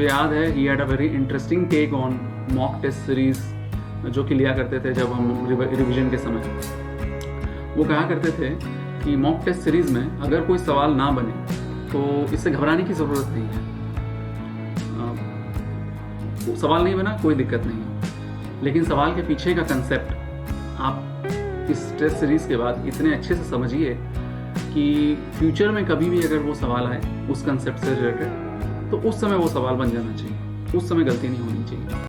मुझे याद है he had a very interesting take on mock test series जो कि लिया करते थे जब हम रिवीजन के समय। वो कहा करते थे कि मॉक टेस्ट सीरीज में अगर कोई सवाल ना बने तो इससे घबराने की ज़रूरत नहीं है। सवाल नहीं बना कोई दिक्कत नहीं है, लेकिन सवाल के पीछे का कंसेप्ट आप इस टेस्ट सीरीज के बाद इतने अच्छे से समझिए कि फ्यूचर में कभी भी अगर वो सवाल आए उस कंसेप्ट से रिलेटेड तो उस समय वो सवाल बन जाना चाहिए, उस समय गलती नहीं होनी चाहिए।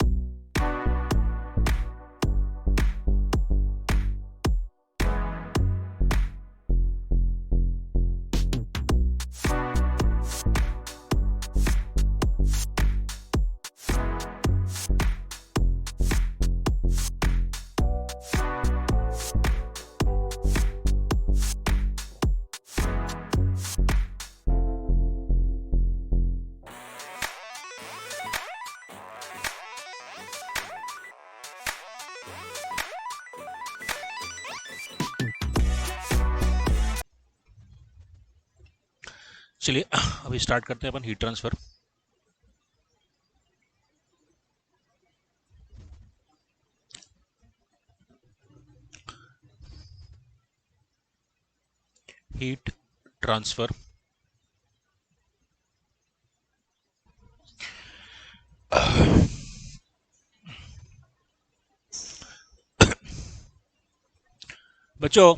चलिए अभी स्टार्ट करते हैं अपन हीट ट्रांसफर। हीट ट्रांसफर बच्चों,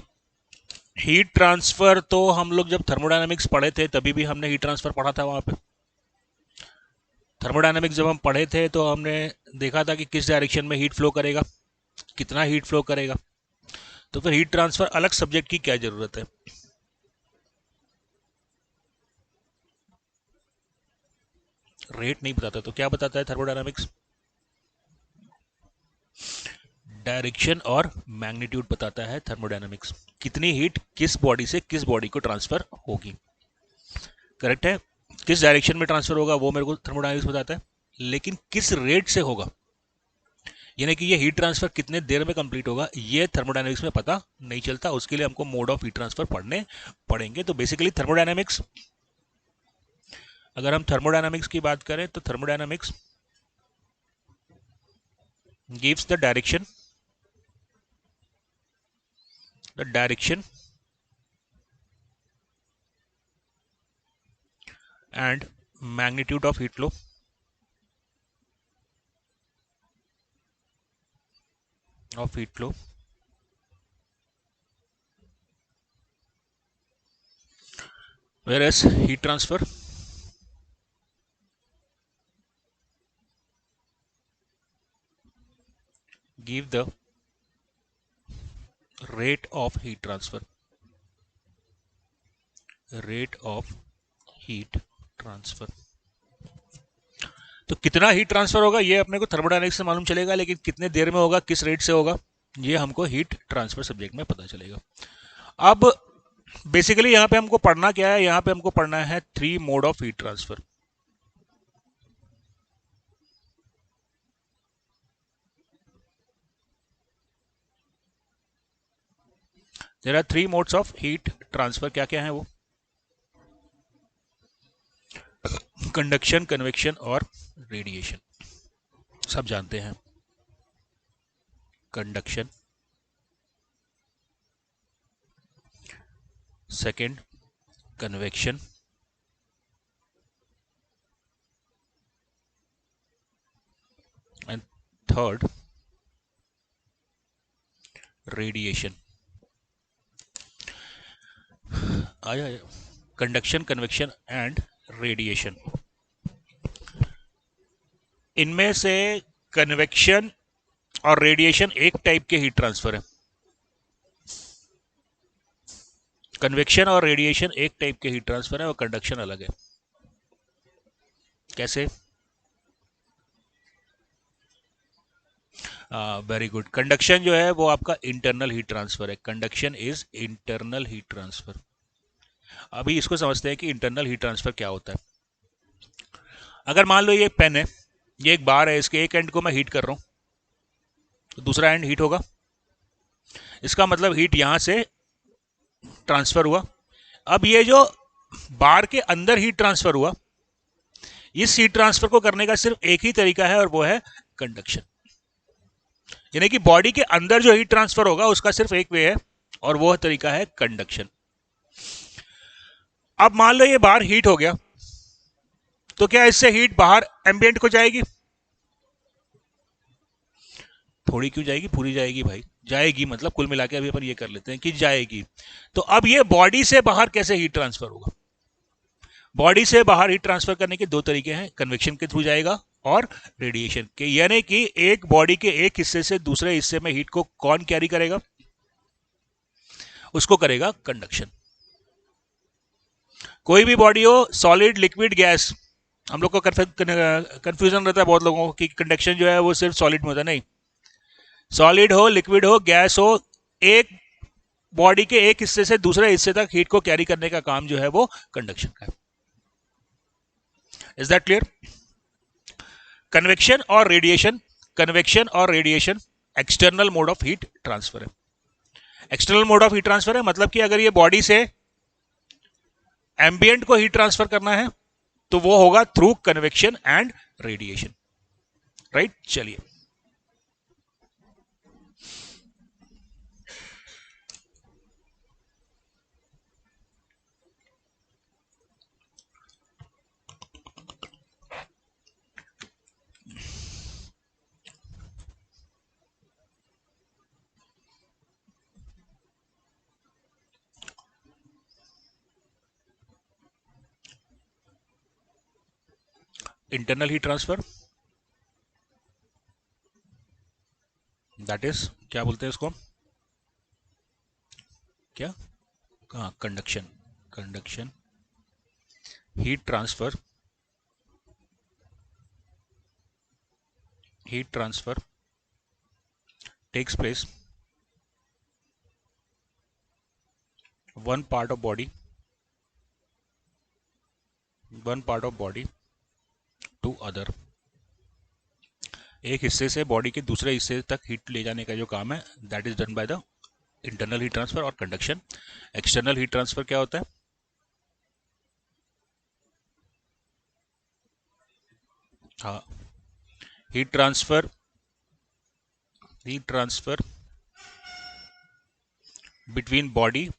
हीट ट्रांसफर तो हम लोग जब थर्मोडायनामिक्स पढ़े थे तभी भी हमने हीट ट्रांसफर पढ़ा था। वहां पे थर्मोडायनामिक्स जब हम पढ़े थे तो हमने देखा था कि किस डायरेक्शन में हीट फ्लो करेगा, कितना हीट फ्लो करेगा। तो फिर हीट ट्रांसफर अलग सब्जेक्ट की क्या जरूरत है? रेट नहीं बताता तो क्या बताता है थर्मोडायनामिक्स? डायरेक्शन और मैग्नीट्यूड बताता है थर्मोडायनामिक्स। कितनी हीट किस बॉडी से किस बॉडी को ट्रांसफर होगी, करेक्ट है। किस डायरेक्शन में ट्रांसफर होगा वो मेरे को थर्मोडायनामिक्स बताता है, लेकिन किस रेट से होगा, यानी कि ये हीट ट्रांसफर कितने देर में कंप्लीट होगा, ये थर्मोडायनामिक्स में पता नहीं चलता। उसके लिए हमको मोड ऑफ हीट ट्रांसफर पढ़ने पड़ेंगे। तो बेसिकली थर्मोडायनामिक्स, अगर हम थर्मोडायनामिक्स की बात करें तो thermodynamics gives the direction and magnitude of heat flow whereas heat transfer give the rate of heat transfer तो कितना हीट ट्रांसफर होगा ये अपने को थर्मोडायनामिक्स से मालूम चलेगा, लेकिन कितने देर में होगा, किस रेट से होगा, ये हमको हीट ट्रांसफर सब्जेक्ट में पता चलेगा। अब बेसिकली यहां पे हमको पढ़ना क्या है? यहां पे हमको पढ़ना है 3 mode of heat transfer. There are 3 modes of heat transfer. क्या क्या है वो? कंडक्शन, कन्वेक्शन और रेडिएशन। सब जानते हैं। Conduction, second convection, and third radiation. आया कंडक्शन, कन्वेक्शन एंड रेडिएशन। इनमें से कन्वेक्शन और रेडिएशन एक टाइप के हीट ट्रांसफर है। कन्वेक्शन और रेडिएशन एक टाइप के हीट ट्रांसफर है और कंडक्शन अलग है। कैसे? Very good. कंडक्शन जो है वो आपका इंटरनल हीट ट्रांसफर है। Conduction is internal heat transfer. अभी इसको समझते हैं कि इंटरनल हीट ट्रांसफर क्या होता है। अगर मान लो ये एक पेन है, ये एक बार है, इसके एक एंड को मैं हीट कर रहा हूं तो दूसरा एंड हीट होगा। इसका मतलब हीट यहां से ट्रांसफर हुआ। अब ये जो बार के अंदर हीट ट्रांसफर हुआ, इस हीट ट्रांसफर को करने का सिर्फ एक ही तरीका है और वो है कंडक्शन। यानी कि बॉडी के अंदर जो हीट ट्रांसफर होगा उसका सिर्फ एक वे है और वो तरीका है कंडक्शन। अब मान लो ये बाहर हीट हो गया, तो क्या इससे हीट बाहर एम्बिएंट को जाएगी? थोड़ी क्यों जाएगी, पूरी जाएगी भाई, जाएगी। मतलब कुल मिला के अभी अपन ये कर लेते हैं कि जाएगी। तो अब ये बॉडी से बाहर कैसे हीट ट्रांसफर होगा? बॉडी से बाहर हीट ट्रांसफर करने के दो तरीके हैं, कन्वेक्शन के थ्रू जाएगा और रेडिएशन के। यानी कि एक बॉडी के एक हिस्से से दूसरे हिस्से में हीट को कौन कैरी करेगा? उसको करेगा कंडक्शन। कोई भी बॉडी हो, सॉलिड, लिक्विड, गैस, हम लोग को कंफ्यूजन रहता है बहुत लोगों को कि कंडक्शन जो है वो सिर्फ सॉलिड में होता है। नहीं, सॉलिड हो, लिक्विड हो, गैस हो, एक बॉडी के एक हिस्से से दूसरे हिस्से तक हीट को कैरी करने का काम जो है वो कंडक्शन का है। Is that clear? कन्वेक्शन और रेडिएशन, कन्वेक्शन और radiation external mode of heat transfer है। External mode of heat transfer है मतलब कि अगर ये बॉडी से एम्बिएंट को हीट ट्रांसफर करना है तो वो होगा through convection and radiation, right? चलिए, internal heat transfer, that is क्या बोलते हैं इसको? क्या? हाँ, conduction. Conduction heat transfer, heat transfer takes place one part of body to other। एक हिस्से से बॉडी के दूसरे हिस्से तक हीट ले जाने का जो काम है that is done by the internal heat transfer और कंडक्शन। एक्सटर्नल हीट ट्रांसफर क्या होता है? हाँ, heat transfer between body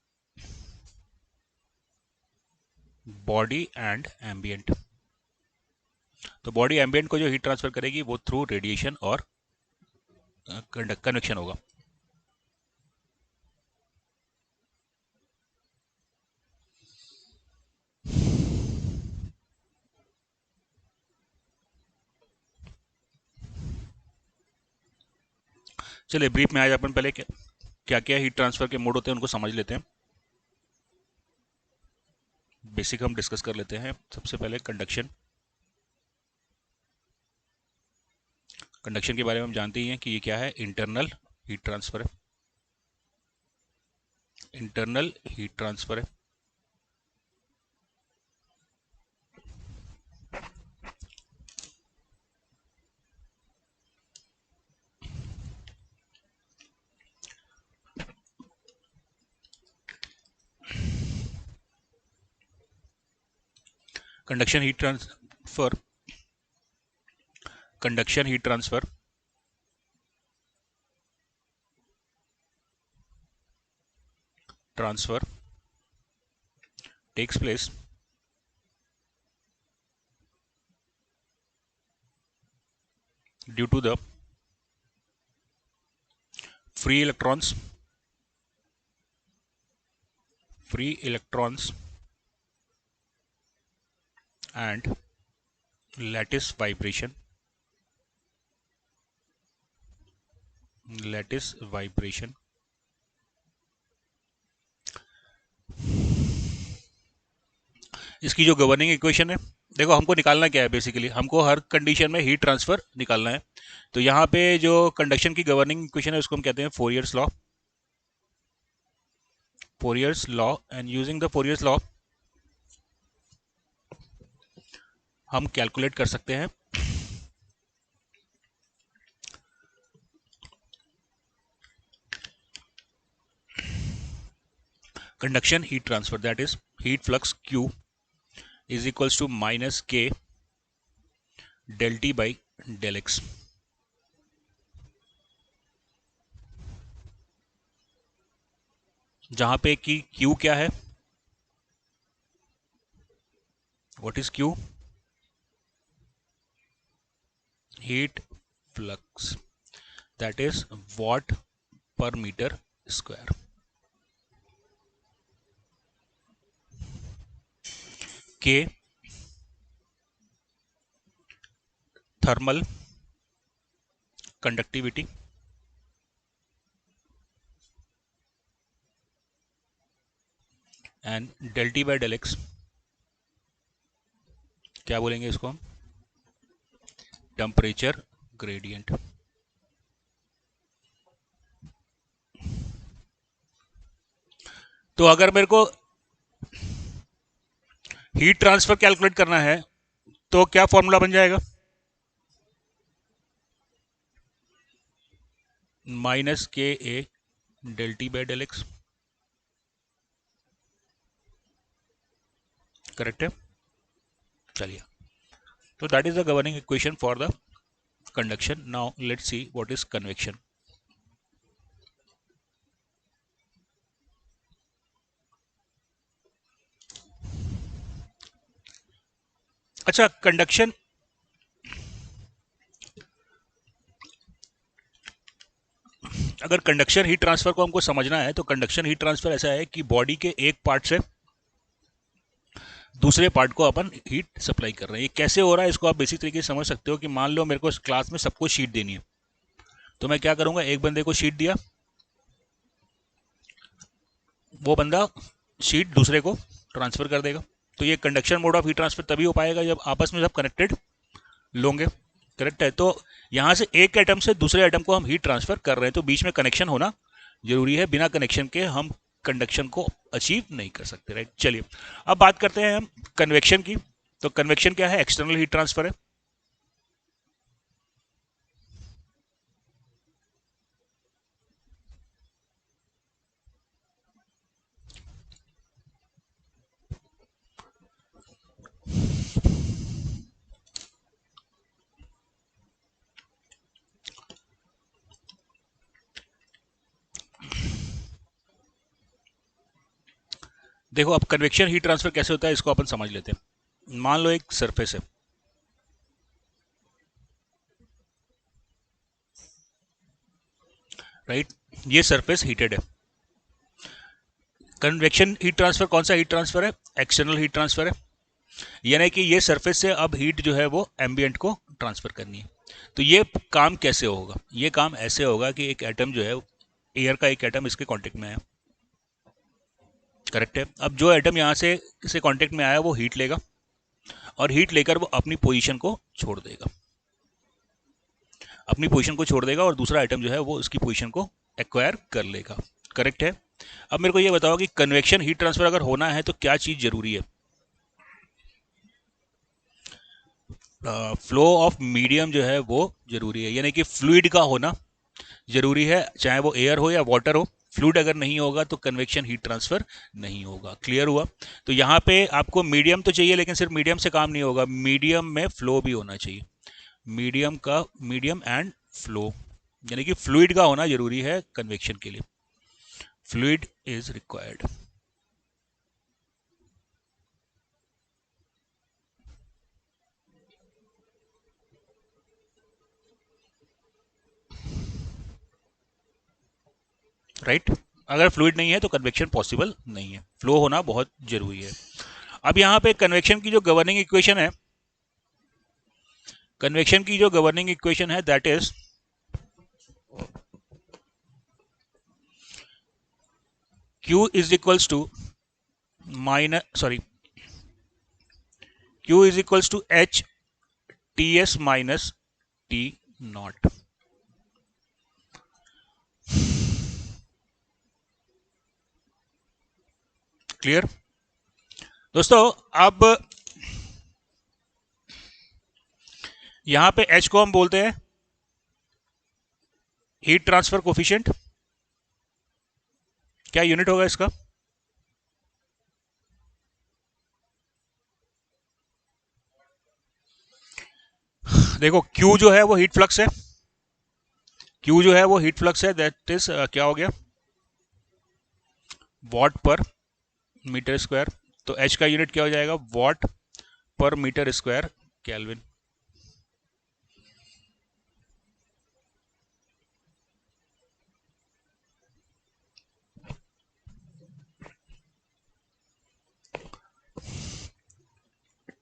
and ambient. तो बॉडी एम्बिएंट को जो हीट ट्रांसफर करेगी वो थ्रू रेडिएशन और कन्वेक्शन होगा। चलिए ब्रीफ में आज अपन पहले क्या क्या हीट ट्रांसफर के मोड होते हैं उनको समझ लेते हैं। बेसिक हम डिस्कस कर लेते हैं। सबसे पहले कंडक्शन। कंडक्शन के बारे में हम जानते ही हैं कि ये क्या है, इंटरनल हीट ट्रांसफर है। इंटरनल हीट ट्रांसफर है। Conduction heat transfer, conduction heat transfer takes place due to the free electrons and lattice vibration इसकी जो गवर्निंग इक्वेशन है, देखो हमको निकालना क्या है, बेसिकली हमको हर कंडीशन में हीट ट्रांसफर निकालना है। तो यहाँ पे जो कंडक्शन की गवर्निंग इक्वेशन है उसको हम कहते हैं Fourier's law. And using the Fourier's law हम कैलकुलेट कर सकते हैं conduction heat transfer, that is heat flux Q is equals to minus K del T by del X. जहां पे कि Q क्या है, what is Q? Heat flux, that is watt पर metre square. K thermal conductivity, and del T by del X क्या बोलेंगे इसको हम? Temperature gradient. तो अगर मेरे को हीट ट्रांसफर कैलकुलेट करना है तो क्या फॉर्मूला बन जाएगा? Minus K A del T by del x. Correct है? चलिए, तो that is the governing equation for the conduction. Now let's see what is convection. अच्छा, कंडक्शन, अगर कंडक्शन हीट ट्रांसफर को हमको समझना है तो कंडक्शन हीट ट्रांसफर ऐसा है कि बॉडी के एक पार्ट से दूसरे पार्ट को अपन हीट सप्लाई कर रहे हैं। ये कैसे हो रहा है इसको आप बेसिक तरीके से समझ सकते हो कि मान लो मेरे को क्लास में सबको शीट देनी है, तो मैं क्या करूंगा, एक बंदे को शीट दिया, वो बंदा शीट दूसरे को ट्रांसफर कर देगा। तो ये conduction mode of heat transfer तभी हो पाएगा जब आपस में सब कनेक्टेड लोगे। करेक्ट है? तो यहां से एक एटम से दूसरे एटम को हम हीट ट्रांसफर कर रहे हैं, तो बीच में कनेक्शन होना जरूरी है। बिना कनेक्शन के हम कंडक्शन को अचीव नहीं कर सकते। राइट, चलिए अब बात करते हैं हम कन्वेक्शन की। तो कन्वेक्शन क्या है? एक्सटर्नल हीट ट्रांसफर है। देखो, अब कन्वेक्शन हीट ट्रांसफर कैसे होता है इसको अपन समझ लेते हैं। मान लो एक सरफेस है, राइट, ये सरफेस हीटेड है। कन्वेक्शन हीट ट्रांसफर कौन सा हीट ट्रांसफर है? एक्सटर्नल हीट ट्रांसफर है। यानी कि ये सरफेस से अब हीट जो है वो एम्बियंट को ट्रांसफर करनी है। तो ये काम कैसे होगा? ये काम ऐसे होगा कि एक एटम जो है, एयर का एक एटम इसके कांटेक्ट में आया। करेक्ट है? अब जो एटम यहां से कांटेक्ट में आया वो हीट लेगा, और हीट लेकर वो अपनी पोजीशन को छोड़ देगा, अपनी पोजीशन को छोड़ देगा, और दूसरा आइटम जो है वो उसकी पोजीशन को एक्वायर कर लेगा। करेक्ट है? अब मेरे को ये बताओ कि कन्वेक्शन हीट ट्रांसफर अगर होना है तो क्या चीज जरूरी है? फ्लो ऑफ मीडियम जो है वो जरूरी है, यानी कि फ्लूइड का होना जरूरी है, चाहे वो एयर हो या वाटर हो। फ्लूइड अगर नहीं होगा तो कन्वेक्शन हीट ट्रांसफर नहीं होगा। क्लियर हुआ? तो यहाँ पे आपको मीडियम तो चाहिए, लेकिन सिर्फ मीडियम से काम नहीं होगा, मीडियम में फ्लो भी होना चाहिए। मीडियम एंड फ्लो, यानी कि फ्लूइड का होना जरूरी है कन्वेक्शन के लिए। Fluid is required. राइट? अगर फ्लूइड नहीं है तो कन्वेक्शन पॉसिबल नहीं है, फ्लो होना बहुत जरूरी है। अब यहाँ पे कन्वेक्शन की जो गवर्निंग इक्वेशन है, कन्वेक्शन की जो गवर्निंग इक्वेशन है that is Q is equals to Q is equals to H Ts minus T naught. Clear दोस्तों? अब यहां पे H को हम बोलते हैं हीट ट्रांसफर कोफिशिएंट। क्या यूनिट होगा इसका? देखो Q जो है वो हीट फ्लक्स है, Q जो है वो हीट फ्लक्स है, दैट इज क्या हो गया, वॉट पर मीटर स्क्वायर। तो H का यूनिट क्या हो जाएगा, वॉट पर metre square kelvin.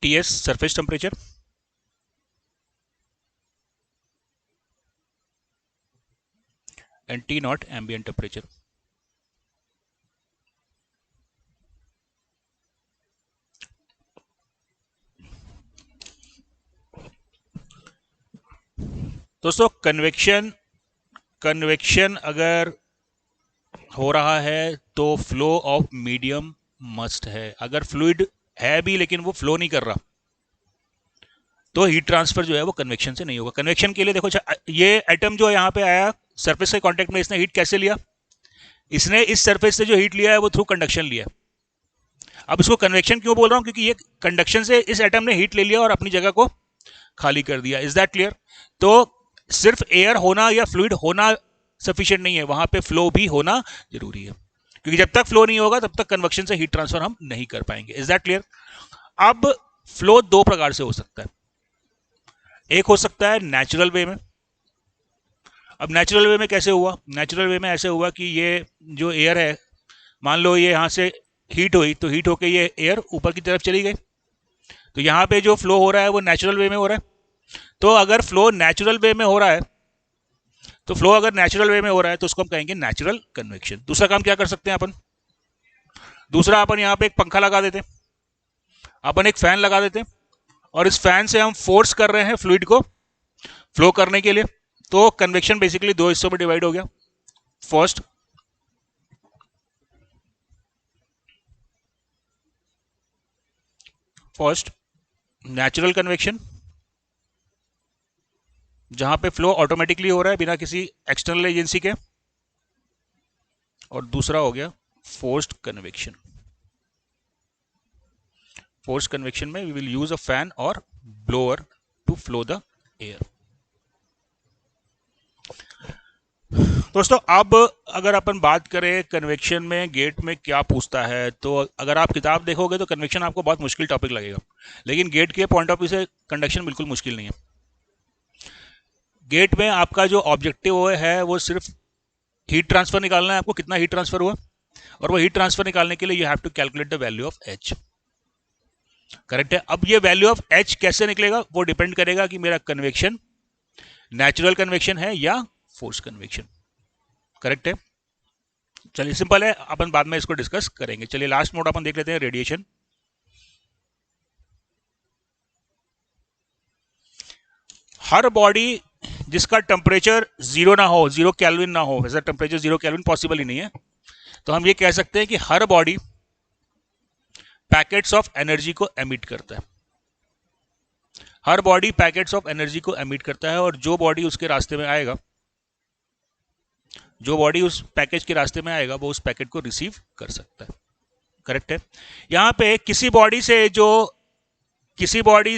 TS surface temperature, and T naught ambient temperature. दोस्तों कन्वेक्शन अगर हो रहा है तो फ्लो ऑफ मीडियम मस्ट है। अगर फ्लूइड है भी लेकिन वो फ्लो नहीं कर रहा तो हीट ट्रांसफर जो है वो कन्वेक्शन से नहीं होगा। कन्वेक्शन के लिए देखो, ये एटम जो यहाँ पे आया सरफेस के कांटेक्ट में, इसने हीट कैसे लिया, इसने इस सरफेस से जो हीट लिया है वो थ्रू कंडक्शन लिया। अब इसको कन्वेक्शन क्यों बोल रहा हूं, क्योंकि ये कंडक्शन से इस एटम ने हीट ले लिया और अपनी जगह को खाली कर दिया। Is that clear? तो सिर्फ एयर होना या फ्लूइड होना सफिशिएंट नहीं है, वहां पे फ्लो भी होना जरूरी है, क्योंकि जब तक फ्लो नहीं होगा तब तक कन्वेक्शन से हीट ट्रांसफर हम नहीं कर पाएंगे। Is that clear? अब फ्लो दो प्रकार से हो सकता है। एक हो सकता है नेचुरल वे में। अब नेचुरल वे में कैसे हुआ? नेचुरल वे में ऐसे हुआ कि ये जो एयर है, मान लो ये यहां से हीट हुई, तो हीट होके ये एयर ऊपर की तरफ चली गई, तो यहां पे जो फ्लो हो रहा है वो नेचुरल वे में हो रहा है। तो अगर फ्लो नेचुरल वे में हो रहा है, तो फ्लो अगर नेचुरल वे में हो रहा है तो उसको हम कहेंगे नेचुरल कन्वेक्शन। दूसरा काम क्या कर सकते हैं अपन, दूसरा अपन यहां पे एक पंखा लगा देते हैं, अपन एक फैन लगा देते हैं, और इस फैन से हम फोर्स कर रहे हैं फ्लूइड को फ्लो करने के लिए। तो कन्वेक्शन बेसिकली दो हिस्सों में डिवाइड हो गया। फर्स्ट नेचुरल कन्वेक्शन, जहां पे फ्लो ऑटोमेटिकली हो रहा है बिना किसी एक्सटर्नल एजेंसी के, और दूसरा हो गया फोर्स्ड कन्वेक्शन। फोर्स्ड कन्वेक्शन में we will use a fan और blower to flow the air. दोस्तों अब अगर अपन बात करें कन्वेक्शन में गेट में क्या पूछता है, तो अगर आप किताब देखोगे तो कन्वेक्शन आपको बहुत मुश्किल टॉपिक लगेगा, लेकिन गेट के पॉइंट ऑफ व्यू से कंडक्शन बिल्कुल मुश्किल नहीं है। गेट में आपका जो ऑब्जेक्टिव है वो सिर्फ हीट ट्रांसफर निकालना है, आपको कितना हीट ट्रांसफर हुआ, और वो हीट ट्रांसफर निकालने के लिए you have to calculate the value of H. Correct है? अब ये वैल्यू ऑफ एच कैसे निकलेगा वो डिपेंड करेगा कि मेरा कन्वेक्शन नेचुरल कन्वेक्शन है या फोर्स कन्वेक्शन। करेक्ट है? चलिए सिंपल है, अपन बाद में इसको डिस्कस करेंगे। चलिए लास्ट नोट अपन देख लेते हैं, रेडिएशन। हर बॉडी जिसका टेम्परेचर जीरो ना हो, जीरो केल्विन ना हो, वैसा टेम्परेचर जीरो केल्विन पॉसिबल ही नहीं है, तो हम ये कह सकते हैं कि हर बॉडी पैकेट्स ऑफ एनर्जी को एमिट करता है। हर बॉडी पैकेट्स ऑफ एनर्जी को एमिट करता है, और जो बॉडी उसके रास्ते में आएगा, जो बॉडी उस पैकेज के रास्ते में आएगा वो उस पैकेट को रिसीव कर सकता है। करेक्ट है? यहां पे किसी बॉडी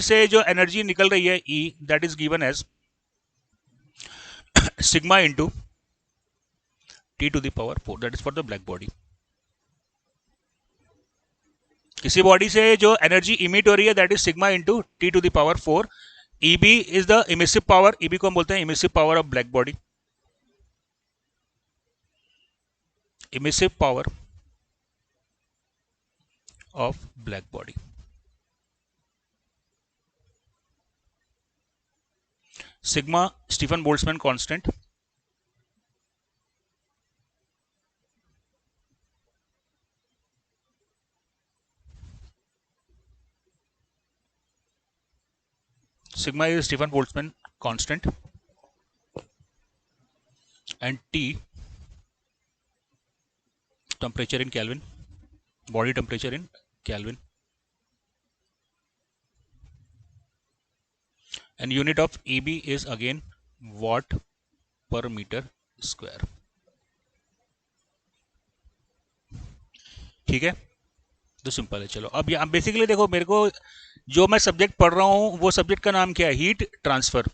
से जो एनर्जी निकल रही है E, that is given as sigma into T to the power 4, that is for the black body. किसी बॉडी से जो एनर्जी इमिट हो रही है that is sigma into T to the power 4। EB is the emissive power, EB को हम बोलते हैं emissive power of black body. Emissive power of black body. Sigma Stephen Boltzmann constant. Sigma is Stephen Boltzmann constant, and T temperature in Kelvin, body temperature in Kelvin, and unit of EB is again watt per meter square. ठीक है? तो simple है। चलो अब यहाँ basically देखो, मेरे को जो मैं सब्जेक्ट पढ़ रहा हूँ वो सब्जेक्ट का नाम क्या है, हीट ट्रांसफर।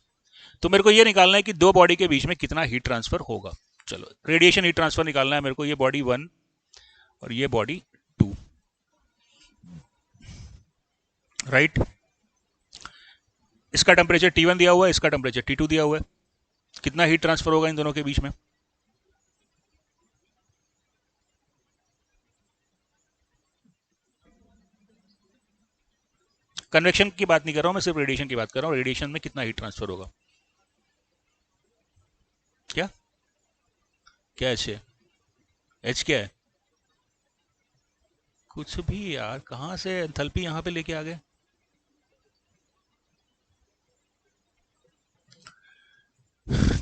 तो मेरे को ये निकालना है कि दो बॉडी के बीच में कितना हीट ट्रांसफर होगा। चलो रेडिएशन हीट ट्रांसफर निकालना है मेरे को, ये बॉडी 1 और ये बॉडी 2, राइट। इसका टेम्परेचर T1 दिया हुआ है, इसका टेम्परेचर T2 दिया हुआ है। कितना हीट ट्रांसफर होगा इन दोनों के बीच में? कन्वेक्शन की बात नहीं कर रहा हूं मैं, सिर्फ रेडिएशन की बात कर रहा हूं। रेडिएशन में कितना हीट ट्रांसफर होगा? क्या क्या एच क्या है? कुछ भी यार, कहां से एंथैल्पी यहां पे लेके आ गए?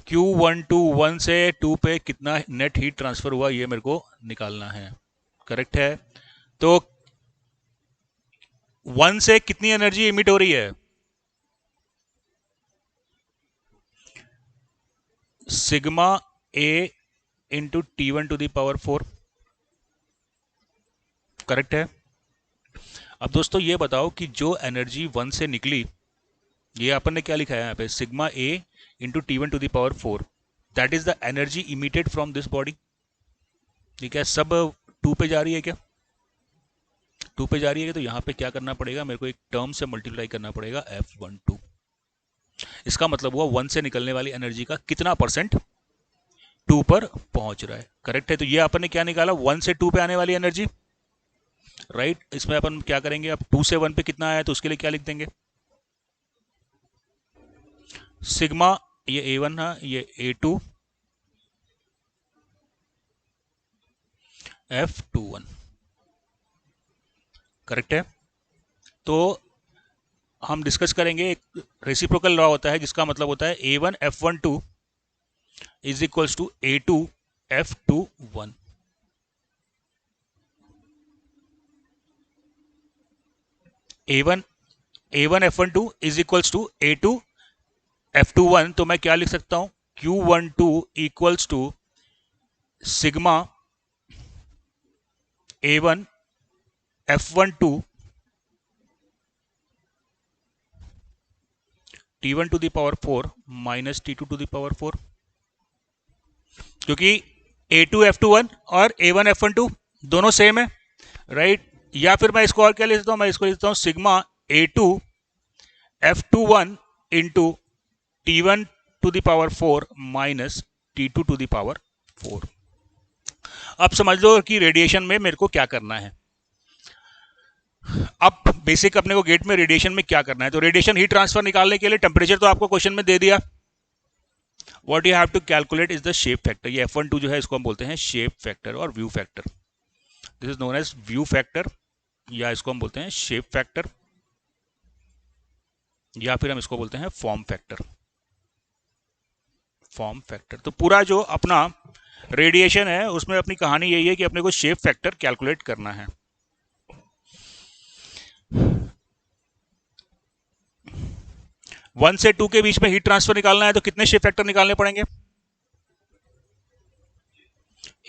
Q1 टू 1 से 2 पे कितना नेट हीट ट्रांसफर हुआ, ये मेरे को निकालना है। करेक्ट है। तो 1 से कितनी एनर्जी इमिट हो रही है? Sigma A into T1 to the power 4। Correct है। अब दोस्तों ये बताओ कि जो एनर्जी 1 से निकली, ये अपन ने क्या लिखा है यहाँ पे, sigma A into T1 to the power 4, that is the energy emitted from this body. ठीक है, सब 2 पे जा रही है क्या? 2 पे जा रही है, तो यहाँ पे क्या करना पड़ेगा मेरे को, एक टर्म से मल्टीप्लाई करना पड़ेगा F12। इसका मतलब हुआ 1 से निकलने वाली एनर्जी का कितना परसेंट 2 पर पहुंच रहा है। करेक्ट है। तो ये अपन ने क्या निकाला, 1 से 2 पे आने वाली एनर्जी, राइट। इसमें अपन क्या करेंगे, अब 2 से 1 पे कितना आया तो उसके लिए क्या लिख देंगे, सिग्मा, ये A1 है, ये A2 F21। करेक्ट है। तो हम डिस्कस करेंगे, एक रेसिप्रोकल लॉ होता है जिसका मतलब होता है A1 F12 is equals to A2 F21। A1 F12 is equals to A2 F21। तो मैं क्या लिख सकता हूं, Q12 equals to sigma A1 F12 T1 to the power 4 minus T2 to the power 4, क्योंकि A2 F21 और A1 F12 दोनों same है, राइट। या फिर मैं इसको और क्या लिख सकता हूं, मैं इसको लिखता हूं sigma A2 F21 into T1 to the power 4 minus T2 to the power 4। अब समझ लो कि रेडिएशन में मेरे को क्या करना है। अब बेसिक अपने को गेट में रेडिएशन में क्या करना है, तो रेडिएशन हीट ट्रांसफर निकालने के लिए टेम्परेचर तो आपको क्वेश्चन में दे दिया। What you have to calculate is the shape factor. ये F12 जो है इसको हम बोलते हैं शेप फैक्टर और view factor. This is known as view factor, या इसको हम बोलते हैं शेप फैक्टर, या फिर हम इसको बोलते हैं फॉर्म फैक्टर। Form factor. तो पूरा जो अपना रेडिएशन है उसमें अपनी कहानी यही है कि अपने को शेप फैक्टर कैलकुलेट करना है। वन से 2 के बीच में हीट ट्रांसफर निकालना है तो कितने शेप फैक्टर निकालने पड़ेंगे?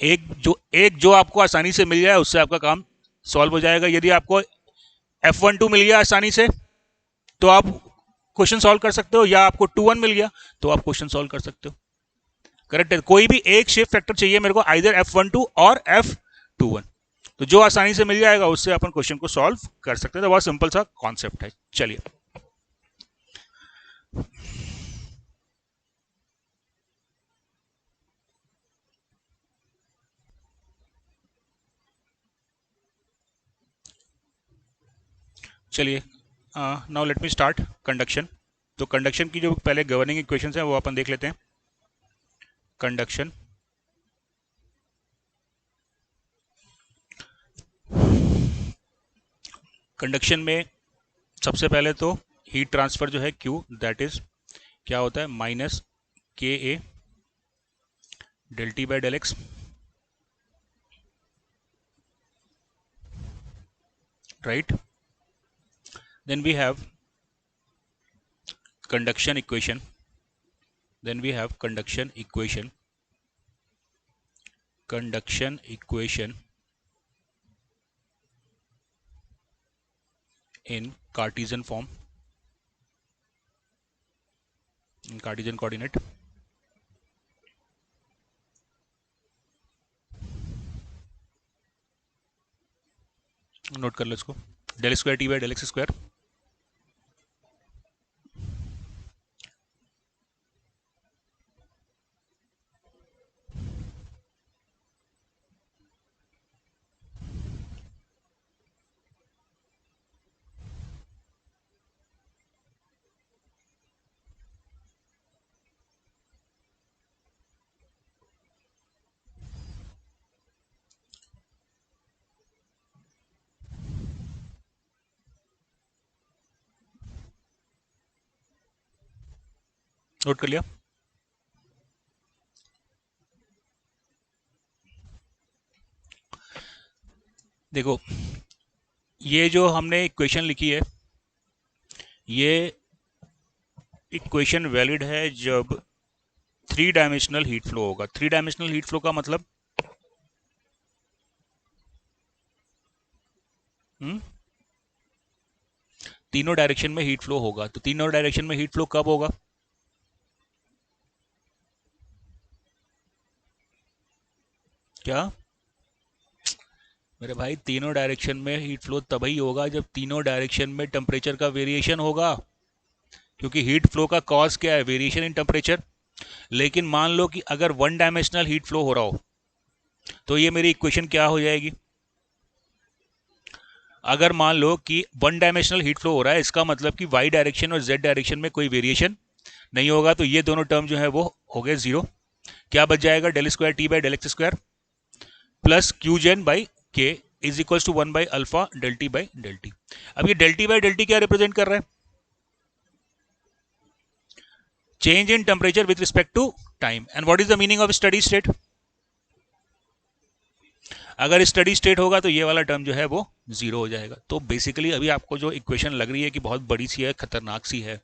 एक जो आपको आसानी से मिल जाए उससे आपका काम सॉल्व हो जाएगा। यदि आपको F12 मिल गया आसानी से तो आप क्वेश्चन सॉल्व कर सकते हो, या आपको 21 मिल गया तो आप क्वेश्चन सॉल्व कर सकते हो। करेक्ट है। कोई भी एक शेप फैक्टर चाहिए मेरे को, आइदर F12 और F21। तो जो आसानी से मिल जाएगा उससे अपन क्वेश्चन को सॉल्व कर सकते हैं। तो बहुत सिंपल सा कॉन्सेप्ट है। चलिए चलिए now let me start conduction. तो कंडक्शन की जो पहले गवर्निंग इक्वेशंस हैं वो अपन देख लेते हैं। कंडक्शन, कंडक्शन में सबसे पहले तो हीट ट्रांसफर जो है Q, दैट इज क्या होता है, minus K A del T by del X, right. Then we have conduction equation, then we have conduction equation in Cartesian form, in Cartesian coordinate. नोट कर लो इसको, del square T by del x square नोट कर लिया। देखो ये जो हमने इक्वेशन लिखी है, ये इक्वेशन वैलिड है जब 3 डायमेंशनल हीट फ्लो होगा। 3 डायमेंशनल हीट फ्लो का मतलब तीनों डायरेक्शन में हीट फ्लो होगा। तो तीनों डायरेक्शन में हीट फ्लो कब होगा? क्या मेरे भाई, तीनों डायरेक्शन में हीट फ्लो तभी होगा जब तीनों डायरेक्शन में टेम्परेचर का वेरिएशन होगा, क्योंकि हीट फ्लो का कॉज क्या है? Variation in temperature. लेकिन मान लो कि अगर 1 डायमेंशनल हीट फ्लो हो रहा हो, तो ये मेरी इक्वेशन क्या हो जाएगी? अगर मान लो कि 1 डायमेंशनल हीट फ्लो हो रहा है, इसका मतलब कि वाई डायरेक्शन और जेड डायरेक्शन में कोई वेरिएशन नहीं होगा, तो ये दोनों टर्म जो है वो हो गए जीरो। क्या बच जाएगा? Del square T by del x square plus Q gen by K is equal to 1 by alpha del T by del T. अब ये del T by del T क्या रिप्रेजेंट कर रहा है? Change in temperature with respect to time. And what is the meaning of steady state? अगर steady state होगा तो ये वाला टर्म जो है वो जीरो हो जाएगा। तो बेसिकली अभी आपको जो इक्वेशन लग रही है कि बहुत बड़ी सी है, खतरनाक सी है,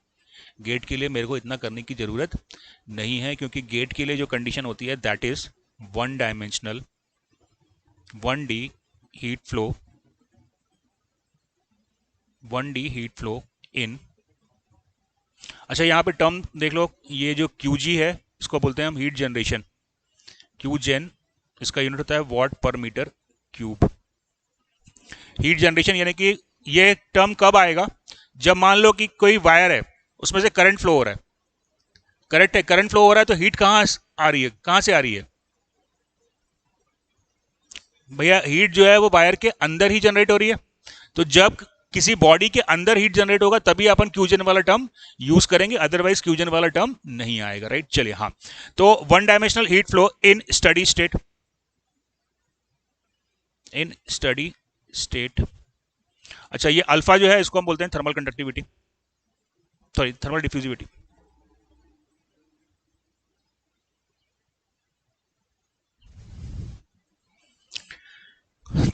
गेट के लिए मेरे को इतना करने की जरूरत नहीं है, क्योंकि गेट के लिए जो कंडीशन होती है that is 1 dimensional 1D heat flow, 1D heat flow इन। अच्छा यहाँ पे टर्म देख लो, ये जो QG है इसको बोलते हैं हम हीट जनरेशन। क्यू जेन, इसका यूनिट होता है वॉट पर मीटर क्यूब। हीट जनरेशन यानी कि ये टर्म कब आएगा? जब मान लो कि कोई वायर है, उसमें से करंट फ्लो हो रहा है। करेक्ट है, करंट फ्लो हो रहा है, तो हीट कहां आ रही है? कहां से आ रही है भैया? हीट जो है वो वायर के अंदर ही जनरेट हो रही है। तो जब किसी बॉडी के अंदर हीट जनरेट होगा तभी अपन क्यूजन वाला टर्म यूज करेंगे, अदरवाइज क्यूजन वाला टर्म नहीं आएगा। राइट, चलिए हाँ। तो 1 dimensional heat flow in steady state, in steady state. अच्छा, ये अल्फा जो है इसको हम बोलते हैं thermal conductivity, sorry thermal diffusivity.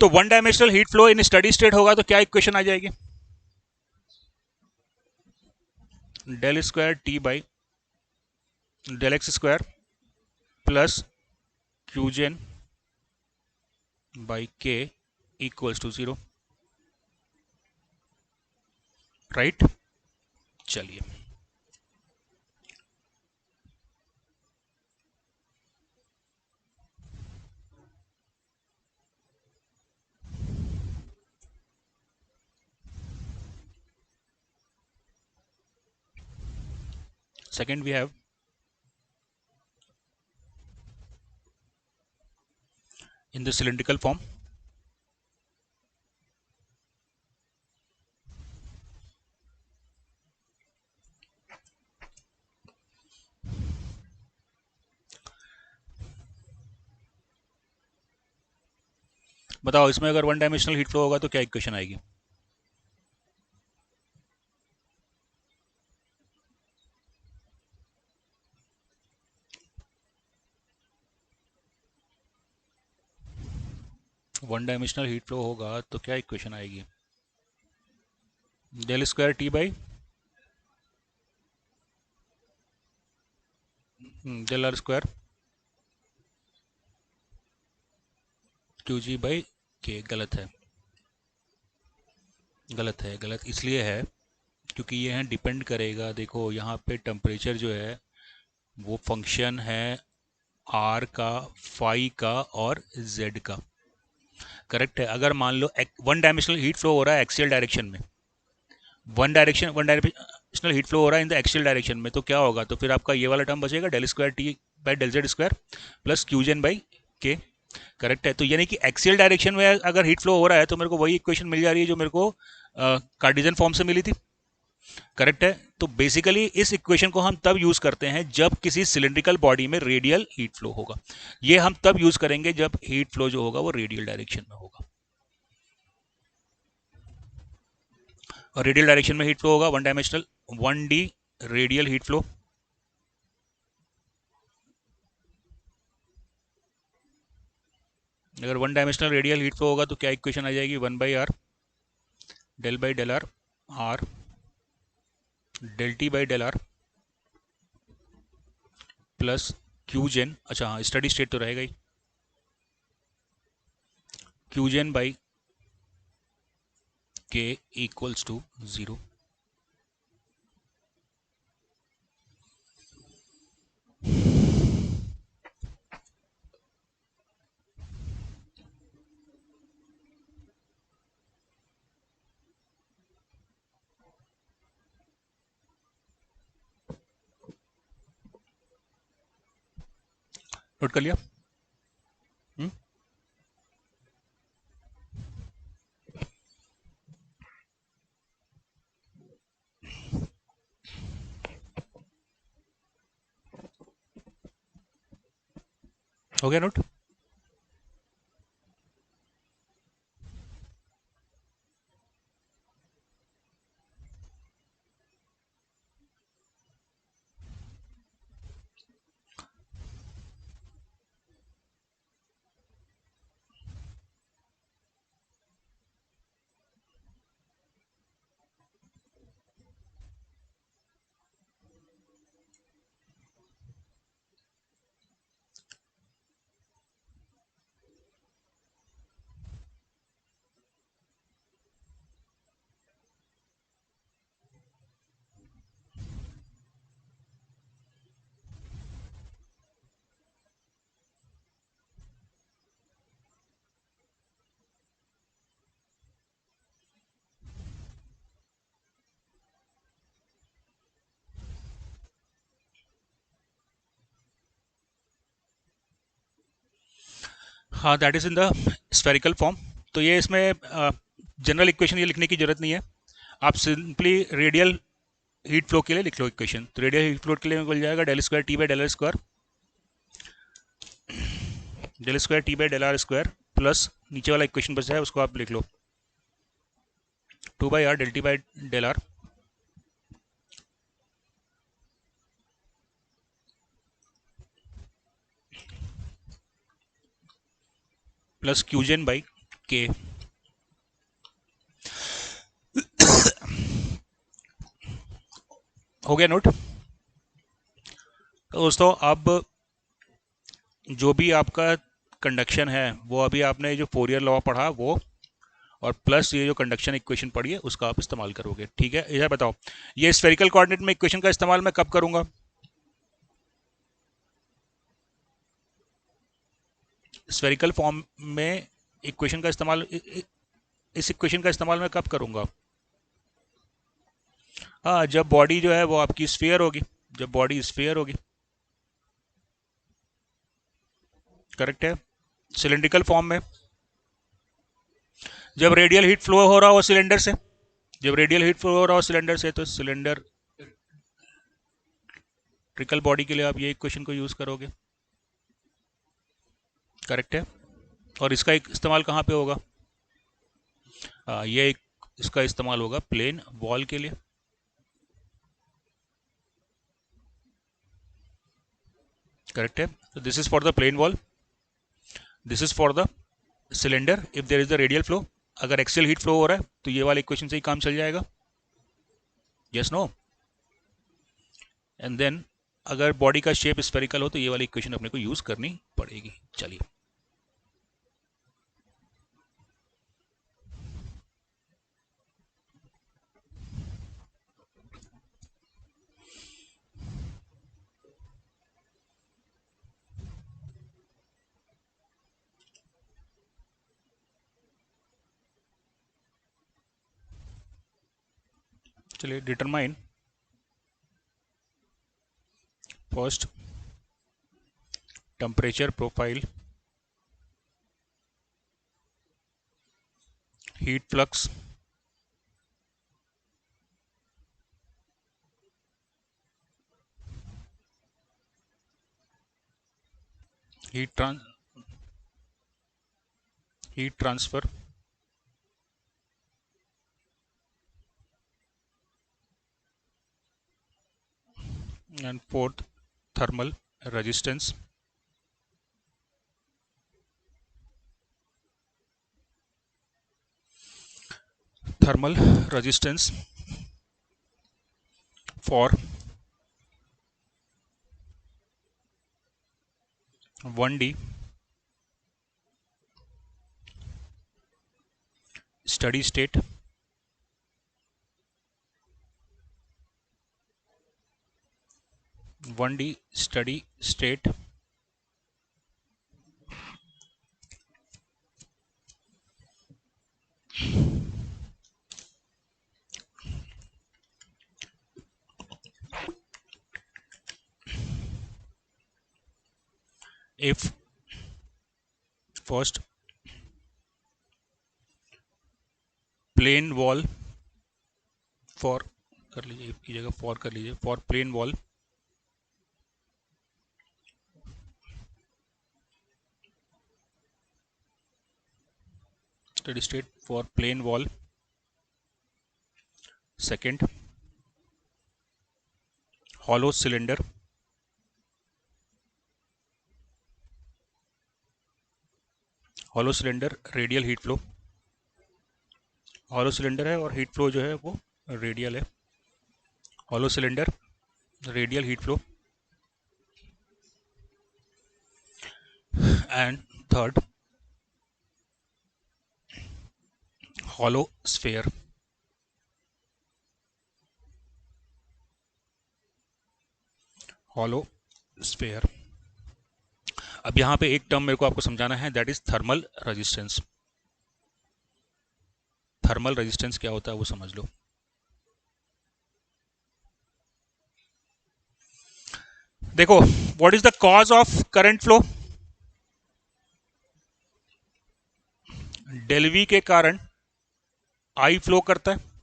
तो 1 dimensional heat flow in steady state होगा तो क्या इक्वेशन आ जाएगी? Del square T by del x square plus Q gen by के इक्वल्स टू 0। राइट, चलिए second we have in the cylindrical form, बताओ इसमें अगर 1 डायमेंशनल हीट फ्लो होगा तो क्या इक्वेशन आएगी? वन डायमेंशनल हीट फ्लो होगा तो क्या इक्वेशन आएगी? Del square T by del r square q g by k. गलत है, गलत है। गलत इसलिए है क्योंकि ये है डिपेंड करेगा। देखो यहाँ पे टेम्परेचर जो है वो फंक्शन है आर का, फाई का और जेड का। करेक्ट है। अगर मान लो वन डायमेंशनल हीट फ्लो हो रहा है एक्सियल डायरेक्शन में, वन डायरेक्शनल हीट फ्लो हो रहा है इन द एक्सियल डायरेक्शन में, तो क्या होगा? तो फिर आपका ये वाला टर्म बचेगा del square T by del z square plus q gen by k. Correct है। तो यानी कि एक्सियल डायरेक्शन में अगर हीट फ्लो हो रहा है तो मेरे को वही इक्वेशन मिल जा रही है जो मेरे को कार्टेशियन फॉर्म से मिली थी। करेक्ट है। तो बेसिकली इस इक्वेशन को हम तब यूज करते हैं जब किसी सिलिंड्रिकल बॉडी में रेडियल हीट फ्लो होगा। ये हम तब यूज करेंगे जब हीट फ्लो जो होगा वो रेडियल डायरेक्शन में होगा। और रेडियल डायरेक्शन में हीट फ्लो होगा one dimensional, 1D radial heat flow. अगर one dimensional radial heat flow होगा तो क्या इक्वेशन आ जाएगी? 1/r del by del r, r del T by del r plus q gen. अच्छा हाँ, स्टडी स्टेट तो रहेगा ही, क्यूजेन बाई के इक्वल्स टू 0। नोट कर लिया? हो गया नोट? हाँ, that is in the spherical form. तो ये इसमें जनरल इक्वेशन ये लिखने की जरूरत नहीं है। आप सिंपली रेडियल हीट फ्लो के लिए लिख लो इक्वेशन। तो रेडियल हीट फ्लो के लिए मिल जाएगा del square T by del r square, del square T by del r square plus नीचे वाला इक्वेशन बच जाए उसको आप लिख लो 2/r del T by del r plus q gen by k. हो गया नोट? तो दोस्तों अब जो भी आपका कंडक्शन है वो अभी आपने जो फोरियर लॉ पढ़ा वो, और प्लस ये जो कंडक्शन इक्वेशन पढ़ी है उसका आप इस्तेमाल करोगे। ठीक है, इधर बताओ ये स्फेरिकल कोऑर्डिनेट में इक्वेशन का इस्तेमाल मैं कब करूंगा? स्फेरिकल फॉर्म में इक्वेशन का इस्तेमाल, इस इक्वेशन का इस्तेमाल मैं कब करूंगा? हाँ, जब बॉडी जो है वो आपकी स्फीयर होगी, जब बॉडी स्फीयर होगी। करेक्ट है। सिलेंड्रिकल फॉर्म में जब रेडियल हीट फ्लो हो रहा हो सिलेंडर से, जब रेडियल हीट फ्लो हो रहा हो सिलेंडर से, तो सिलेंडर ट्रिकल बॉडी के लिए आप ये इक्वेशन को यूज करोगे। करेक्ट है। और इसका इस्तेमाल कहाँ पे होगा? ये इसका इस्तेमाल होगा प्लेन वॉल के लिए। करेक्ट है। तो this is for the plane wall, this is for the cylinder if there is the radial flow. अगर एक्सियल हीट फ्लो हो रहा है तो ये वाला इक्वेशन से ही काम चल जाएगा। Yes no? एंड देन अगर बॉडी का शेप स्फेरिकल हो तो ये वाली इक्वेशन अपने को यूज करनी पड़ेगी। चलिए, चलिए determine first temperature profile heat flux heat transfer and fourth thermal resistance for 1D steady state 1D steady state if first plane wall for कर लीजिए की जगह फॉर कर लीजिए for plane wall steady state for plane wall second hollow cylinder radial heat flow hollow cylinder है और हीट फ्लो जो है वो रेडियल है hollow cylinder radial heat flow and third hollow sphere hollow sphere अब यहां पे एक टर्म मेरे को आपको समझाना है that is thermal resistance thermal resistance क्या होता है वो समझ लो देखो what is the cause of current flow del V के कारण आई फ्लो करता है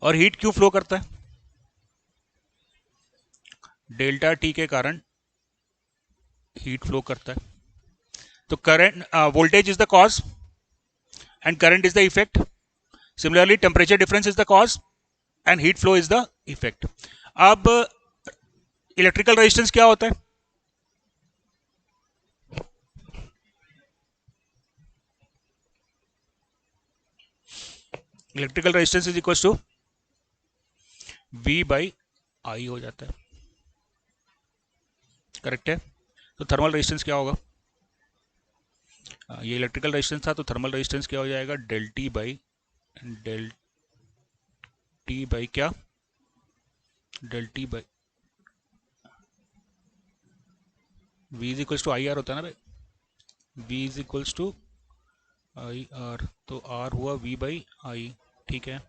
और हीट क्यों फ्लो करता है डेल्टा टी के कारण हीट फ्लो करता है तो current voltage is the cause and current is the effect similarly temperature difference is the cause and heat flow is the effect अब इलेक्ट्रिकल रेजिस्टेंस क्या होता है electrical resistance is equal to V by I हो जाता है correct है तो thermal resistance क्या होगा ये इलेक्ट्रिकल रेजिस्टेंस था तो थर्मल रेजिस्टेंस क्या हो जाएगा डेल टी बाई क्या del T by V is equals to I R होता है ना भाई V is equals to I R तो R हुआ V बाई आई ठीक है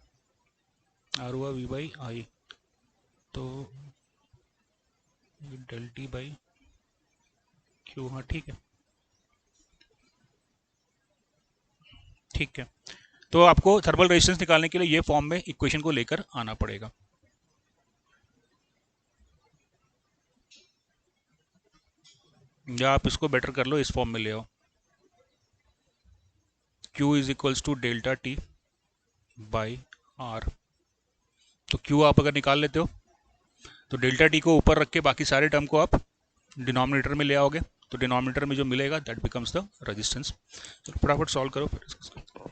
R हुआ V बाई आई तो डेल टी बाई क्यू हाँ ठीक है ठीक है तो आपको थर्मल रेजिस्टेंस निकालने के लिए ये फॉर्म में इक्वेशन को लेकर आना पड़ेगा या आप इसको बेटर कर लो इस फॉर्म में ले आओ Q is equals to delta T by R तो Q आप अगर निकाल लेते हो तो डेल्टा टी को ऊपर रख के बाकी सारे टर्म को आप डिनोमिनेटर में ले आओगे तो डिनोमिनेटर में जो मिलेगा दैट बिकम्स द रेजिस्टेंस तो फटाफट सॉल्व करो फिर डिस्कस करो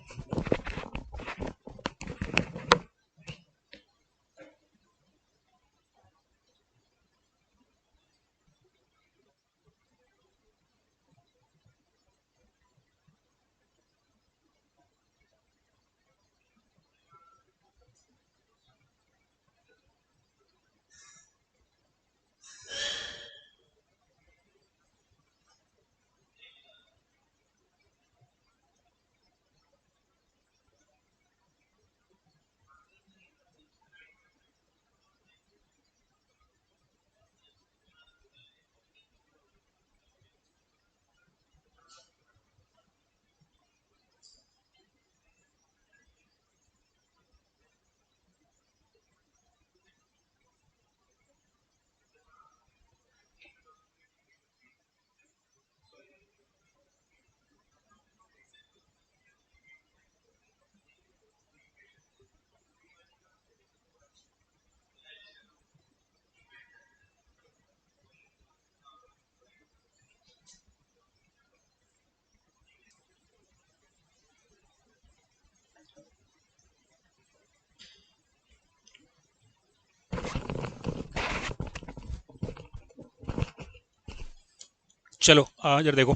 चलो जरा देखो,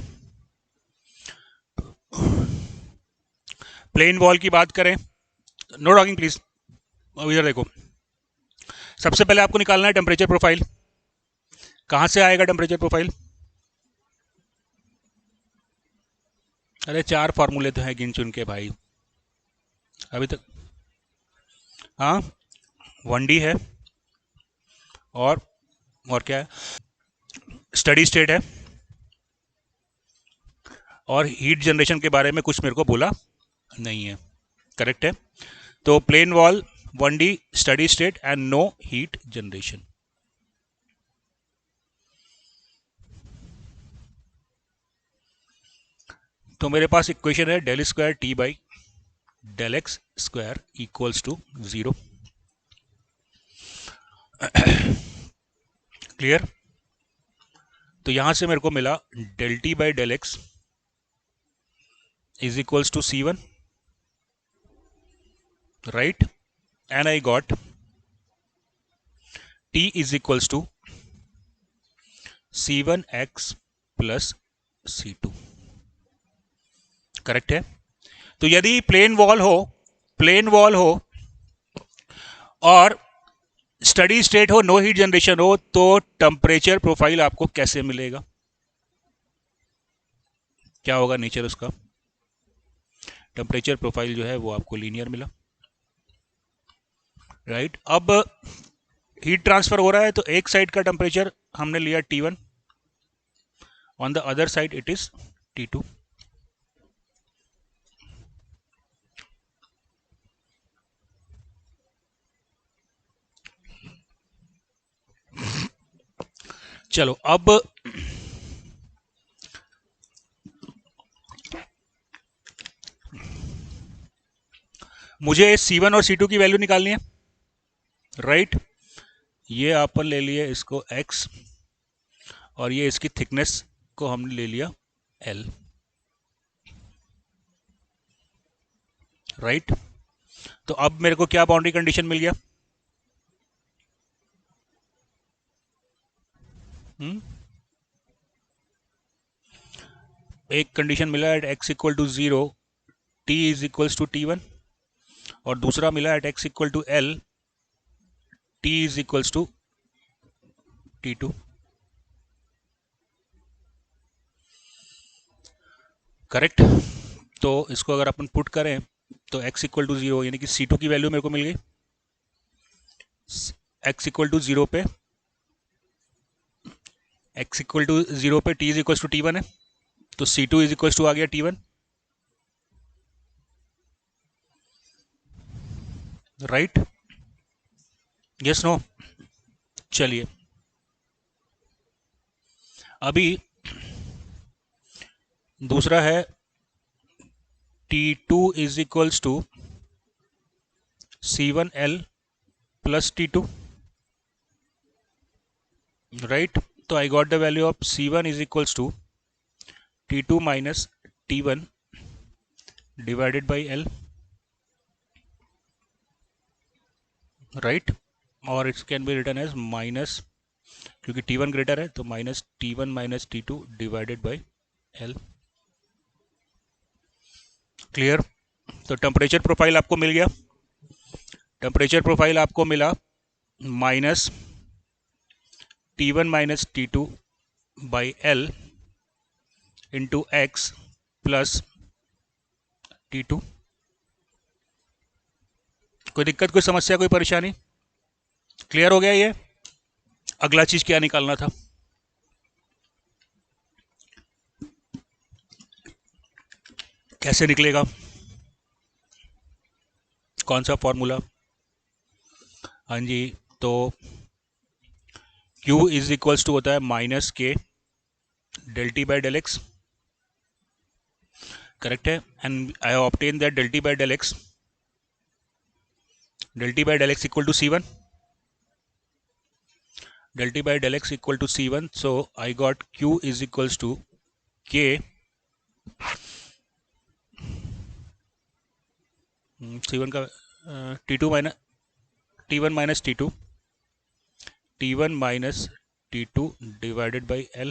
प्लेन वॉल की बात करें, नो टॉकिंग प्लीज। अब इधर देखो, सबसे पहले आपको निकालना है टेम्परेचर प्रोफाइल। कहां से आएगा टेम्परेचर प्रोफाइल? अरे 4 फार्मूले तो हैं गिन चुन के भाई अभी तक। हाँ, 1D है, और क्या है, स्टडी स्टेट है, और हीट जनरेशन के बारे में कुछ मेरे को बोला नहीं है। करेक्ट है। तो plane wall, 1D, steady state and no heat generation. तो मेरे पास इक्वेशन है del square T by del x square equals to 0। Clear? तो यहां से मेरे को मिला del T by del x is equals to C1, right? And I got T is equals to C1x plus C2। Correct है। तो यदि plane wall हो और स्टडी स्टेट हो, नो हीट जनरेशन हो, तो टेम्परेचर प्रोफाइल आपको कैसे मिलेगा? क्या होगा नेचर उसका? टेम्परेचर प्रोफाइल जो है वो आपको लीनियर मिला, राइट? अब हीट ट्रांसफर हो रहा है तो एक साइड का टेम्परेचर हमने लिया T1, on the other side it is T2। चलो अब मुझे C1 और C2 की वैल्यू निकालनी है, राइट? ये अपन ले लिए इसको x, और ये इसकी थिकनेस को हमने ले लिया L, राइट? तो अब मेरे को क्या बाउंड्री कंडीशन मिल गया? एक कंडीशन मिला at x equal to 0 t is equals to T1, और दूसरा मिला at x equal to L t is equals to T2। Correct? तो इसको अगर अपन पुट करें तो x इक्वल टू 0 यानी कि C2 की वैल्यू मेरे को मिल गई। x इक्वल टू 0 पे t is equal to T1 है, तो C2 इज इक्वल टू आ गया T1, राइट? Yes no? चलिए अभी दूसरा है T2 is equals to C1L plus T2, right? तो I got the value of C1 is equals to T2 minus T1 divided by L, right? और it's can be written as minus, क्योंकि T1 greater है तो minus T1 minus T2 divided by L। Clear? तो temperature profile आपको मिल गया। Temperature profile आपको मिला minus T1 minus T2 by L into x plus T2। कोई दिक्कत, कोई समस्या, कोई परेशानी? क्लियर हो गया ये? अगला चीज क्या निकालना था? कैसे निकलेगा? कौन सा फॉर्मूला? हाँ जी, तो Q इज इक्वल्स टू होता है minus k del T by del x, correct है? And I have obtain that del T by del x equal to C1, del t by del x equal to C1, so I got Q is equals to K C1 का T2 minus T1 minus T2 T1 minus T2 divided by L,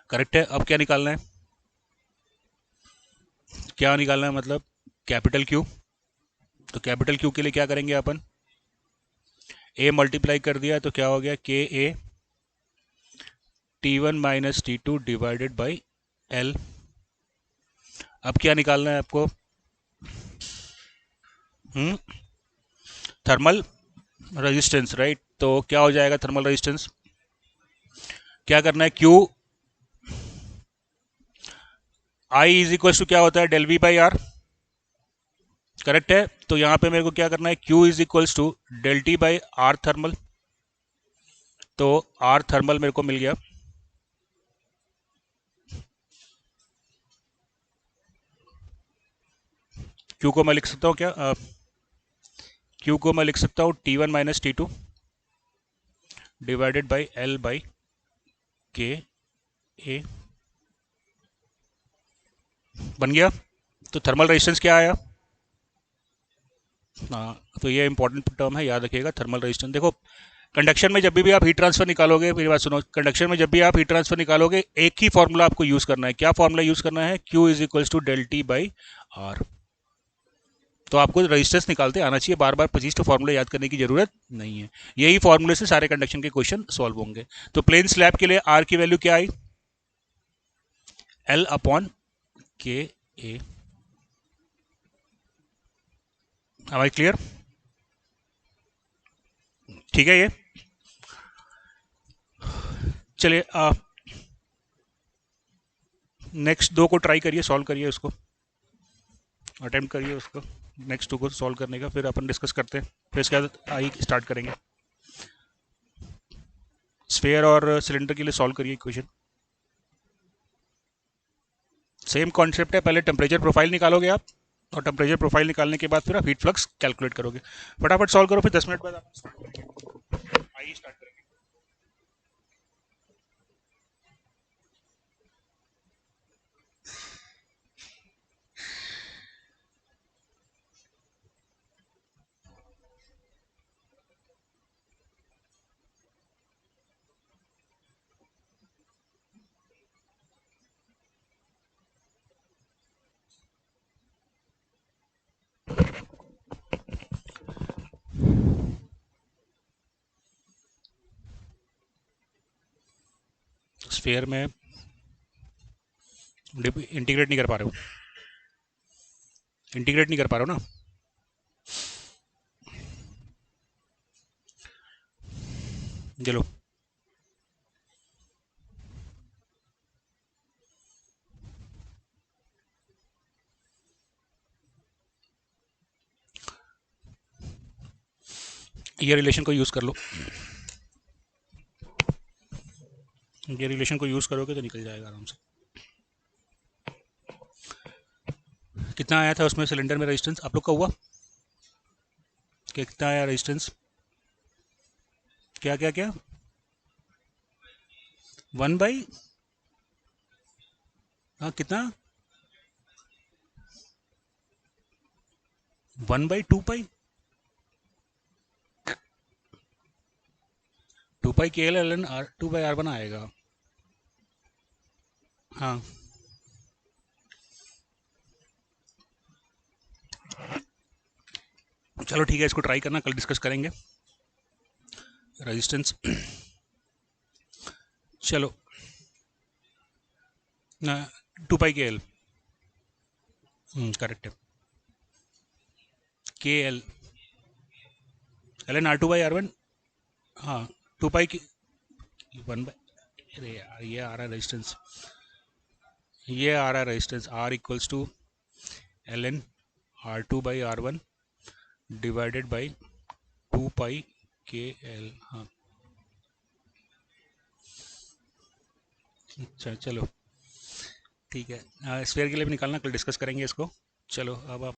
correct है। अब क्या निकालना है, क्या निकालना है मतलब कैपिटल क्यू। तो कैपिटल क्यू के लिए क्या करेंगे अपन, ए मल्टीप्लाई कर दिया तो क्या हो गया, के ए T1 minus T2 divided by L. अब क्या निकालना है आपको, थर्मल रेजिस्टेंस, राइट। तो क्या हो जाएगा थर्मल रेजिस्टेंस, क्या करना है, Q I is equal to क्या होता है, del V by R. Correct है। तो यहां पे मेरे को क्या करना है, Q is equals to del T by R thermal. तो आर थर्मल मेरे को मिल गया। Q को मैं लिख सकता हूँ क्या, Q को मैं लिख सकता हूँ T1 minus T2 divided by L by के ए। बन गया। तो थर्मल रेजिस्टेंस क्या आया, तो ये इंपॉर्टेंट टर्म है, याद रखिएगा थर्मल रेजिस्टेंस। देखो कंडक्शन में जब भी आप हीट ट्रांसफर निकालोगे, मेरी बात सुनो, कंडक्शन में जब भी आप हीट ट्रांसफर निकालोगे एक ही फॉर्मूला आपको यूज करना है। क्या फॉर्मूला यूज करना है, Q is equals to del T by R. तो आपको रेजिस्टेंस निकालते आना चाहिए, बार बार 25 फॉर्मूले याद करने की जरूरत नहीं है। यही फॉर्मूले से सारे कंडक्शन के क्वेश्चन सॉल्व होंगे। तो प्लेन स्लैब के लिए आर की वैल्यू क्या आई, एल अपॉन के ए। आई क्लियर, ठीक है। ये चलिए नेक्स्ट दो को ट्राई करिए, सॉल्व करिए, उसको अटेम्प्ट करिए उसको, नेक्स्ट टू को सॉल्व करने का, फिर अपन डिस्कस करते हैं, फिर इसके बाद आई स्टार्ट करेंगे। स्फेयर और सिलेंडर के लिए सॉल्व करिए इक्वेशन। सेम कॉन्सेप्ट है, पहले टेम्परेचर प्रोफाइल निकालोगे आप, और टेम्परेचर प्रोफाइल निकालने के बाद फिर आप हीट फ्लक्स कैलकुलेट करोगे। फटाफट सॉल्व करो, फिर 10 मिनट बाद आप स्टार्ट करेंगे, आई स्टार्ट करेंगे। स्फेयर में इंटीग्रेट नहीं कर पा रहे हो, इंटीग्रेट नहीं कर पा रहे हो ना, चलो ये रिलेशन को यूज कर लो, ये रिलेशन को यूज करोगे तो निकल जाएगा आराम से। कितना आया था उसमें सिलेंडर में रेजिस्टेंस आप लोग का हुआ, कितना आया रेजिस्टेंस, क्या क्या क्या, 1/, हाँ कितना, 1/2 पाई, 2 pi k L L N R 2/R1 आएगा। हाँ चलो ठीक है, इसको ट्राई करना, कल डिस्कस करेंगे रेजिस्टेंस। चलो 2 पाई के एल, करेक्ट है, के एल एल एन R2/R1, हाँ 2 पाई की 1/, अरे यार ये आ रहा है रेजिस्टेंस, ये आ रहा है resistance R equals to L N R2/R1 divided by 2 pi k L. हाँ अच्छा चलो ठीक है, स्फीयर के लिए भी निकालना, कल डिस्कस करेंगे इसको। चलो अब आप